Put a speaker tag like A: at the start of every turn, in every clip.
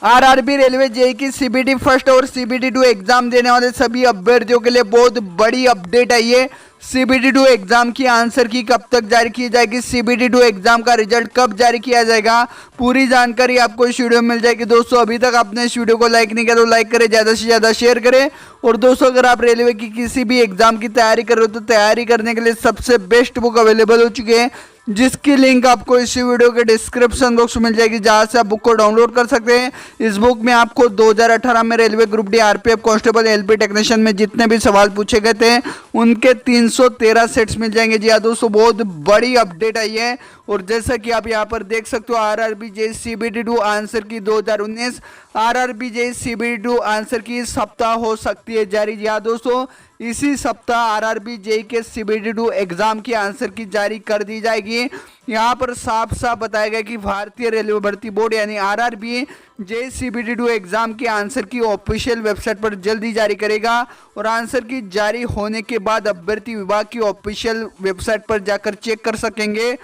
A: RRB railway JEE की CBT first और CBT 2 exam देने वाले सभी अभ्यर्थियों के लिए बहुत बड़ी अपडेट आई है। सीबीटी 2 एग्जाम की आंसर की कब तक जारी की जाएगी, सीबीटी 2 एग्जाम का रिजल्ट कब जारी किया जाएगा, पूरी जानकारी आपको इस वीडियो में मिल जाएगी। दोस्तों अभी तक आपने इस वीडियो को लाइक नहीं किया तो लाइक करें, ज़्यादा से ज़्यादा शेयर करें। और दोस्तों अगर आप रेलवे की किसी भी एग्जाम की तैयारी कर रहे हो तो तैयारी करने के लिए सबसे बेस्ट बुक अवेलेबल हो चुके हैं, जिसकी लिंक आपको इस वीडियो के डिस्क्रिप्शन बॉक्स में मिल जाएगी, जहां से आप बुक को डाउनलोड कर सकते हैं। इस बुक में आपको 2018 में railway group D, RPF constable, LP technician में जितने भी सवाल पूछे गए थे उनके 313 सेट्स मिल जाएंगे। जी हाँ दोस्तों, बहुत बड़ी अपडेट आई है। और जैसा कि आप यहाँ पर देख सकते हो, आरआरबी जेई सीबीटी 2 आंसर की 2019 आरआरबी जेई सीबीटी 2 आंसर की इस सप्ताह हो सकती है जारी। जी हाँ दोस्तों, इसी सप्ताह आरआरबी जेई के सीबीटी 2 एग्जाम की आंसर की जारी कर दी जाएगी। यहाँ पर साफ साफ बताया गया कि भारतीय रेलवे भर्ती बोर्ड यानी आरआरबी जेई सीबीटी 2 एग्जाम के आंसर की ऑफिशियल वेबसाइट पर जल्दी जारी करेगा। और आंसर की जारी होने के बाद अभ्यर्थी विभाग की ऑफिशियल वेबसाइट पर जाकर चेक कर सकेंगे।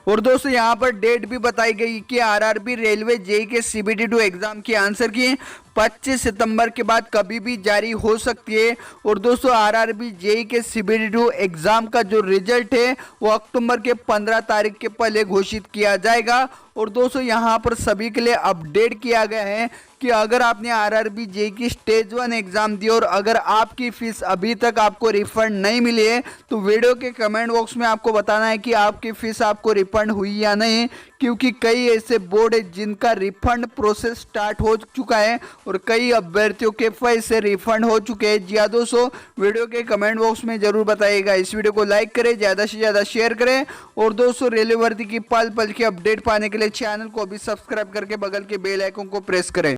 A: और दोस्तों यहाँ पर डेट भी बताई गई कि आरआरबी रेलवे जेई के सीबीटी 2 एग्जाम की आंसर की 25 सितंबर के बाद कभी भी जारी हो सकती है। और दोस्तों आरआरबी जेई के सीबीटी 2 एग्जाम का जो रिजल्ट है वो अक्टूबर के 15 तारीख के पहले घोषित किया जाएगा। और दोस्तों यहाँ पर सभी के लिए अपडेट किया गया है कि अगर आपने आरआरबी जेई की स्टेज 1 एग्जाम दी और अगर आपकी फीस अभी तक आपको रिफंड नहीं मिली है तो वीडियो के कमेंट बॉक्स में आपको बताना है कि आपकी फीस आपको रिफंड हुई या नहीं, क्योंकि कई ऐसे बोर्ड है जिनका रिफंड प्रोसेस स्टार्ट हो चुका है और कई अभ्यर्थियों के पैसे रिफंड हो चुके हैं। जी हाँ दोस्तों, वीडियो के कमेंट बॉक्स में जरूर बताइएगा। इस वीडियो को लाइक करें, ज़्यादा से ज़्यादा शेयर करें। और दोस्तों रेलवे भर्ती की पल पल की अपडेट पाने के लिए चैनल को भी सब्सक्राइब करके बगल के बेल आइकन को प्रेस करें।